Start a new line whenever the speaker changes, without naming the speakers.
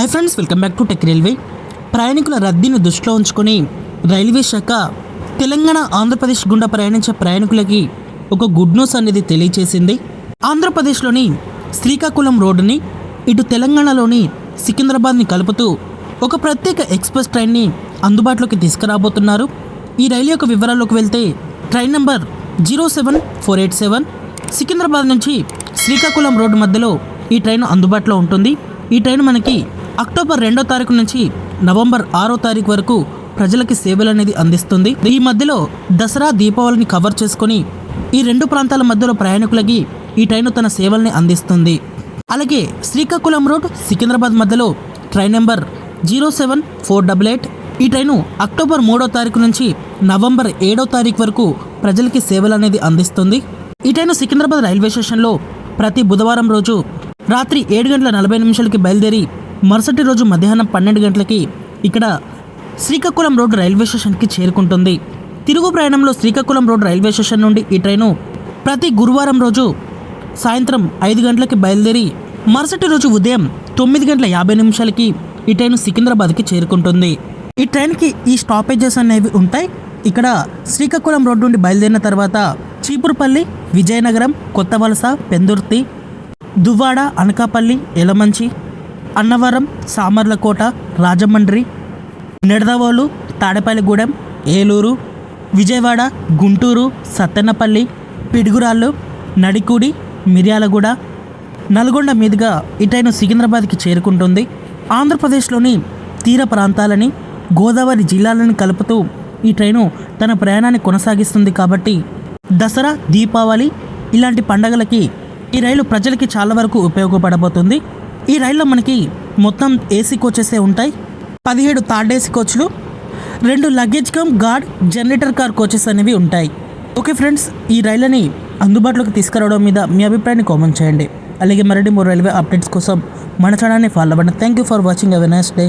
Hi friends, welcome back to tech railway. ప్రయాణికుల రద్దీని దృష్టిలో ఉంచుకొని రైల్వే శాఖ తెలంగాణ ఆంధ్రప్రదేశ్ గుండా ప్రయాణించే ప్రయాణికులకి ఒక గుడ్ న్యూస్ అనేది తెలియజేసింది. ఆంధ్రప్రదేశ్లోని శ్రీకాకుళం రోడ్డుని ఇటు తెలంగాణలోని సికింద్రాబాద్ని కలుపుతూ ఒక ప్రత్యేక ఎక్స్ప్రెస్ ట్రైన్ని అందుబాటులోకి తీసుకురాబోతున్నారు. ఈ రైలు యొక్క వివరాల్లోకి వెళ్తే ట్రైన్ నెంబర్ 07487 సికింద్రాబాద్ నుంచి శ్రీకాకుళం రోడ్డు మధ్యలో ఈ ట్రైన్ అందుబాటులో ఉంటుంది. ఈ ట్రైన్ మనకి అక్టోబర్ 2వ తారీఖు నుంచి నవంబర్ 6వ తారీఖు వరకు ప్రజలకి సేవలు అనేది అందిస్తుంది. ఈ మధ్యలో దసరా, దీపావళిని కవర్ చేసుకొని ఈ రెండు ప్రాంతాల మధ్యలో ప్రయాణికులకి ఈ ట్రైన్ తన సేవల్ని అందిస్తుంది. అలాగే శ్రీకాకుళం రోడ్, సికింద్రాబాద్ మధ్యలో ట్రైన్ నెంబర్ 07488 ఈ ట్రైను అక్టోబర్ 3వ తారీఖు నుంచి నవంబర్ 7వ తారీఖు వరకు ప్రజలకి సేవలు అనేది అందిస్తుంది. ఈ ట్రైను సికింద్రాబాద్ రైల్వే స్టేషన్లో ప్రతి బుధవారం రోజు రాత్రి 7:40 బయలుదేరి మరుసటి రోజు మధ్యాహ్నం 12 గంటలకి ఇక్కడ శ్రీకాకుళం రోడ్ రైల్వే స్టేషన్కి చేరుకుంటుంది. తిరుగు ప్రయాణంలో శ్రీకాకుళం రోడ్ రైల్వే స్టేషన్ నుండి ఈ ట్రైను ప్రతి గురువారం రోజు సాయంత్రం 5 గంటలకి బయలుదేరి మరుసటి రోజు ఉదయం 9:50 ఈ ట్రైను సికింద్రాబాద్కి చేరుకుంటుంది. ఈ ట్రైన్కి ఈ స్టాపేజెస్ అనేవి ఉంటాయి. ఇక్కడ శ్రీకాకుళం రోడ్ నుండి బయలుదేరిన తర్వాత చీపురుపల్లి, విజయనగరం, కొత్తవలస, పెందుర్తి, దువ్వాడ, అనకాపల్లి, ఎలమంచి, అన్నవరం, సామర్లకోట, రాజమండ్రి, నిడదవోలు, తాడేపల్లిగూడెం, ఏలూరు, విజయవాడ, గుంటూరు, సత్తెనపల్లి, పిడుగురాళ్ళు, నడికూడి, మిర్యాలగూడ, నల్గొండ మీదుగా ఈ ట్రైన్ సికింద్రాబాద్కి చేరుకుంటుంది. ఆంధ్రప్రదేశ్లోని తీర ప్రాంతాలని, గోదావరి జిల్లాలను కలుపుతూ ఈ ట్రైను తన ప్రయాణాన్ని కొనసాగిస్తుంది. కాబట్టి దసరా, దీపావళి ఇలాంటి పండగలకి ఈ రైలు ప్రజలకి చాలా వరకు ఉపయోగపడబోతుంది. ఈ రైల్లో మనకి మొత్తం ఏసీ కోచెసే ఉంటాయి. 17 థర్డ్ ఏసీ కోచ్లు, 2 luggage cum guard generator car coaches అనేవి ఉంటాయి. ఓకే ఫ్రెండ్స్, ఈ రైళ్ళని అందుబాటులోకి తీసుకురావడం మీద మీ అభిప్రాయాన్ని కామెంట్ చేయండి. అలాగే మరిన్ని రైల్వే అప్డేట్స్ కోసం మన ఛానల్ని ఫాలో అవ్వండి. Thank you for watching. Have a nice day.